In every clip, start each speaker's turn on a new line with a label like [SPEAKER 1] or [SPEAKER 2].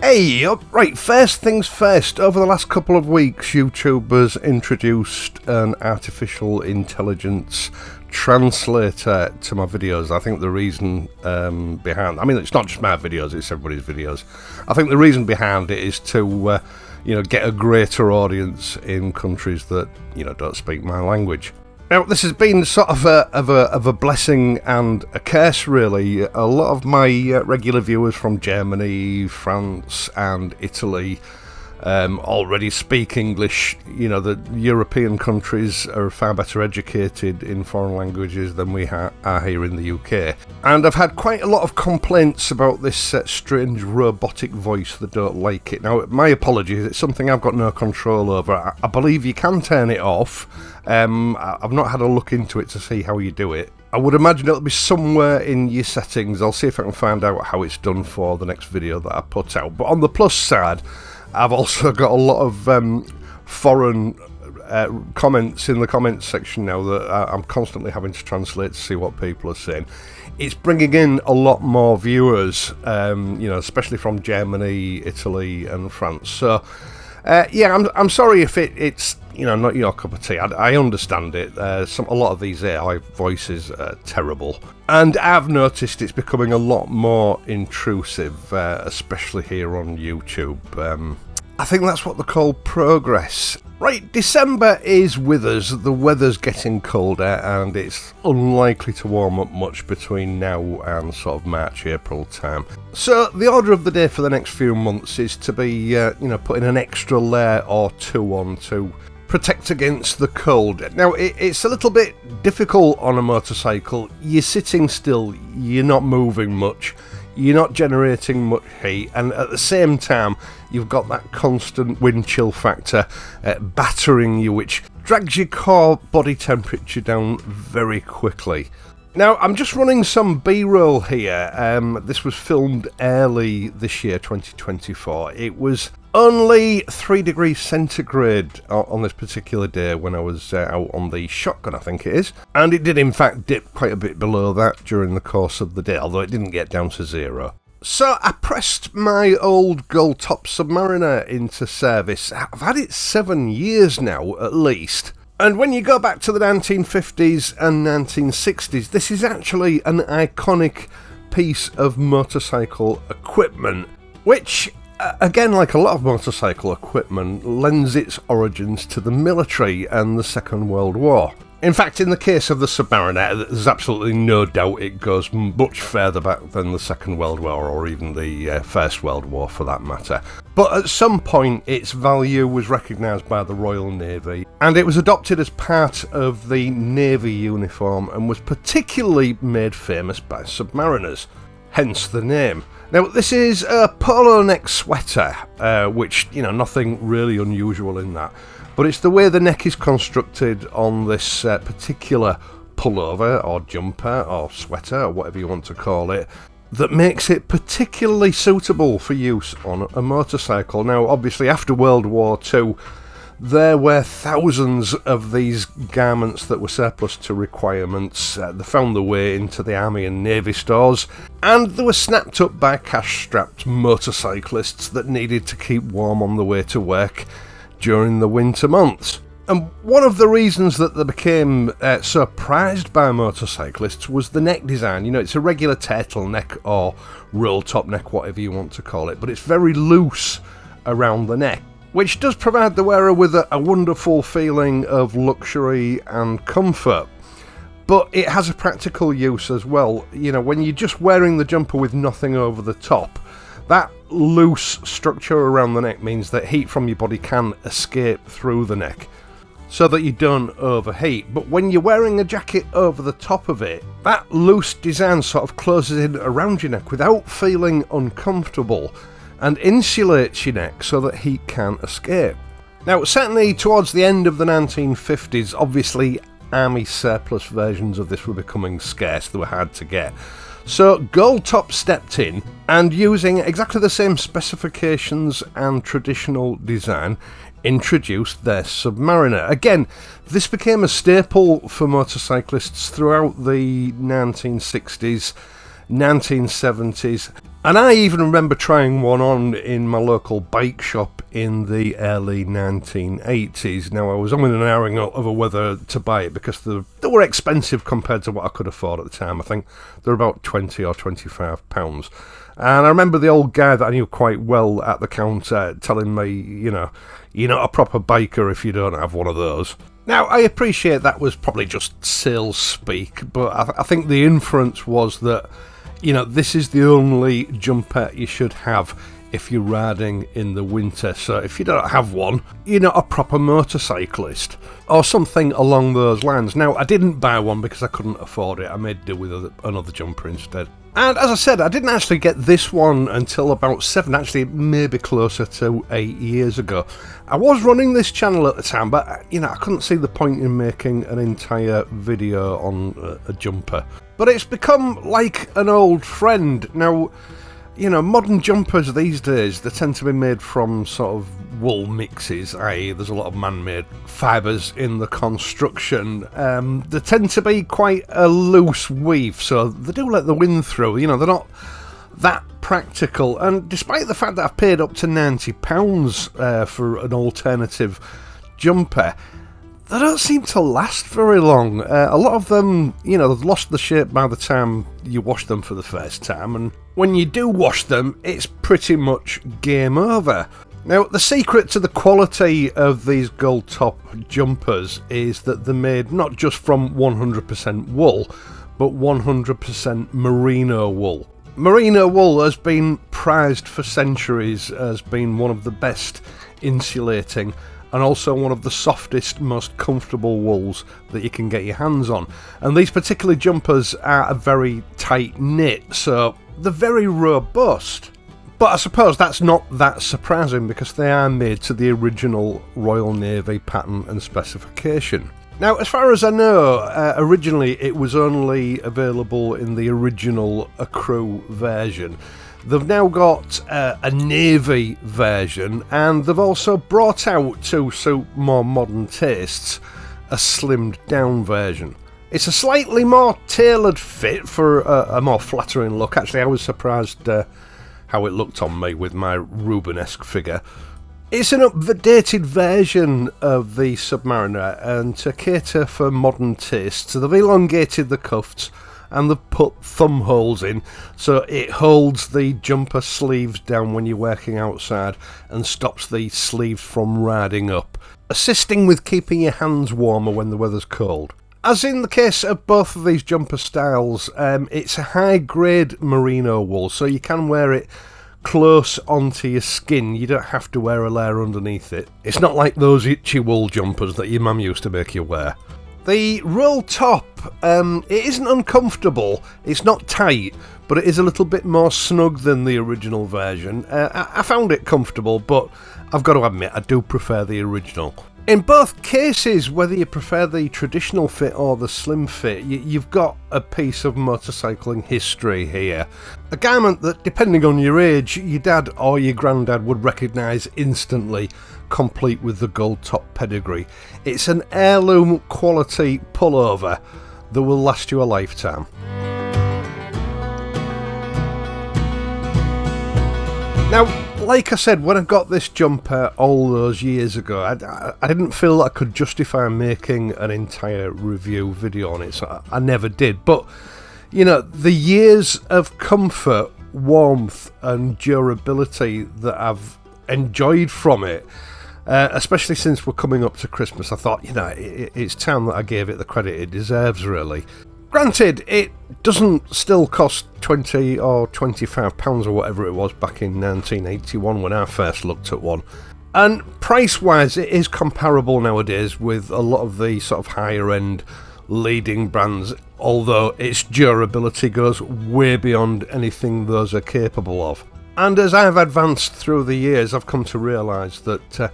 [SPEAKER 1] Hey, right, first things first, over the last couple of weeks YouTube has introduced an artificial intelligence translator to my videos. I think the reason behind, I mean, it's not just my videos, it's everybody's videos. I think the reason behind it is to, get a greater audience in countries that, don't speak my language. Now, this has been sort of a blessing and a curse, really. A lot of my regular viewers from Germany, France and Italy already speak English. The European countries are far better educated in foreign languages than we are here in the UK. And I've had quite a lot of complaints about this strange robotic voice that don't like it. Now, my apologies, it's something I've got no control over. I believe you can turn it off. I've not had a look into it to see how you do it. I would imagine it'll be somewhere in your settings. I'll see if I can find out how it's done for the next video that I put out. But on the plus side, I've also got a lot of foreign comments in the comments section now that I'm constantly having to translate to see what people are saying. It's bringing in a lot more viewers, especially from Germany, Italy and France. So, I'm sorry if it's not your cup of tea. I understand it. A lot of these AI voices are terrible, and I've noticed it's becoming a lot more intrusive, especially here on YouTube. I think that's what they call progress. Right, December is with us, the weather's getting colder and it's unlikely to warm up much between now and sort of March, April time. So the order of the day for the next few months is to be, putting an extra layer or two on to protect against the cold. Now, it's a little bit difficult on a motorcycle. You're sitting still, you're not moving much, you're not generating much heat, and at the same time you've got that constant wind chill factor battering you, which drags your core body temperature down very quickly. Now, I'm just running some B-roll here. This was filmed early this year, 2024. It was only 3 degrees centigrade on this particular day when I was out on the shotgun, I think it is. And it did in fact dip quite a bit below that during the course of the day, although it didn't get down to 0. So I pressed my old Goldtop Submariner into service. I've had it 7 years now, at least. And when you go back to the 1950s and 1960s, this is actually an iconic piece of motorcycle equipment, which, again, like a lot of motorcycle equipment, lends its origins to the military and the Second World War. In fact, in the case of the Submariner, there's absolutely no doubt it goes much further back than the Second World War or even the First World War for that matter. But at some point its value was recognised by the Royal Navy and it was adopted as part of the Navy uniform and was particularly made famous by submariners, hence the name. Now, this is a polo neck sweater, which, nothing really unusual in that. But it's the way the neck is constructed on this particular pullover or jumper or sweater or whatever you want to call it that makes it particularly suitable for use on a motorcycle. Now, obviously, after World War II, there were thousands of these garments that were surplus to requirements. They found their way into the Army and Navy stores, and they were snapped up by cash-strapped motorcyclists that needed to keep warm on the way to work during the winter months. And one of the reasons that they became so prized by motorcyclists was the neck design. It's a regular turtleneck or roll top neck, whatever you want to call it, but it's very loose around the neck, which does provide the wearer with a wonderful feeling of luxury and comfort. But it has a practical use as well. When you're just wearing the jumper with nothing over the top, that loose structure around the neck means that heat from your body can escape through the neck so that you don't overheat. But when you're wearing a jacket over the top of it, that loose design sort of closes in around your neck without feeling uncomfortable and insulates your neck so that heat can't escape. Now, certainly towards the end of the 1950s, obviously army surplus versions of this were becoming scarce, they were hard to get. So Goldtop stepped in and, using exactly the same specifications and traditional design, introduced their Submariner. Again, this became a staple for motorcyclists throughout the 1960s, 1970s And I even remember trying one on in my local bike shop in the early 1980s. Now, I was only an airing over whether to buy it because they were expensive compared to what I could afford at the time. I think they were about £20 or £25. And I remember the old guy that I knew quite well at the counter telling me, you know, you're not a proper biker if you don't have one of those. Now, I appreciate that was probably just sales speak, but I think the inference was that, you know, this is the only jumper you should have if you're riding in the winter. So if you don't have one, you're not a proper motorcyclist, or something along those lines. Now, I didn't buy one because I couldn't afford it. I made do with another jumper instead. And as I said, I didn't actually get this one until about 7, actually maybe closer to 8 years ago. I was running this channel at the time, but you know, I couldn't see the point in making an entire video on a jumper. But it's become like an old friend. Now, you know, modern jumpers these days, they tend to be made from sort of wool mixes, i.e. there's a lot of man-made fibres in the construction. They tend to be quite a loose weave, so they do let the wind through. You know, they're not that practical, and despite the fact that I've paid up to £90 for an alternative jumper, they don't seem to last very long. A lot of them, you know, they've lost the shape by the time you wash them for the first time, and when you do wash them, it's pretty much game over. Now, the secret to the quality of these Goldtop jumpers is that they're made not just from 100% wool, but 100% merino wool. Merino wool has been prized for centuries as being one of the best insulating and also one of the softest, most comfortable wools that you can get your hands on. And these particular jumpers are a very tight knit, so they're very robust. But I suppose that's not that surprising because they are made to the original Royal Navy pattern and specification. Now, as far as I know, originally it was only available in the original Accru version. They've now got a Navy version, and they've also brought out, to suit more modern tastes, a slimmed down version. It's a slightly more tailored fit for a more flattering look. Actually, I was surprised how it looked on me with my Rubenesque figure. It's an updated version of the Submariner, and to cater for modern tastes, they've elongated the cuffs and they've put thumb holes in so it holds the jumper sleeves down when you're working outside and stops the sleeves from riding up, assisting with keeping your hands warmer when the weather's cold. As in the case of both of these jumper styles, it's a high-grade merino wool, so you can wear it close onto your skin. You don't have to wear a layer underneath it. It's not like those itchy wool jumpers that your mum used to make you wear. The roll top, it isn't uncomfortable, it's not tight, but it is a little bit more snug than the original version. I found it comfortable, but I've got to admit I do prefer the original. In both cases, whether you prefer the traditional fit or the slim fit, you've got a piece of motorcycling history here. A garment that, depending on your age, your dad or your granddad would recognise instantly, complete with the Goldtop pedigree. It's an heirloom quality pullover that will last you a lifetime. Now, like I said, when I got this jumper all those years ago, I didn't feel I could justify making an entire review video on it, so I never did. But, you know, the years of comfort, warmth and durability that I've enjoyed from it, especially since we're coming up to Christmas, I thought, you know, it's time that I gave it the credit it deserves, really. Granted, it doesn't still cost £20 or £25 or whatever it was back in 1981 when I first looked at one. And price-wise, it is comparable nowadays with a lot of the sort of higher-end leading brands, although its durability goes way beyond anything those are capable of. And as I've advanced through the years, I've come to realise that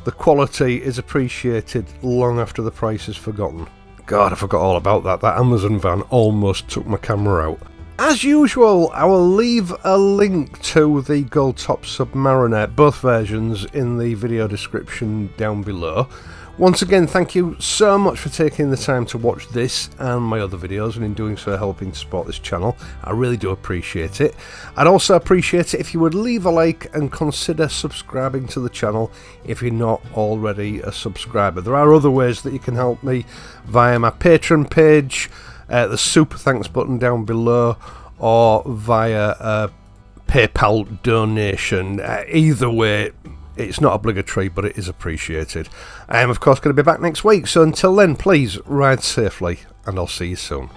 [SPEAKER 1] the quality is appreciated long after the price is forgotten. God, I forgot all about that. That Amazon van almost took my camera out. As usual, I will leave a link to the Goldtop Submariner, both versions, in the video description down below, Once again, thank you so much for taking the time to watch this and my other videos, and in doing so helping to support this channel. I really do appreciate it. I'd also appreciate it if you would leave a like and consider subscribing to the channel if you're not already a subscriber. There are other ways that you can help me via my Patreon page, the super thanks button down below, or via a PayPal donation. Either way, it's not obligatory, but it is appreciated. I am, of course, going to be back next week, so until then, please ride safely, and I'll see you soon.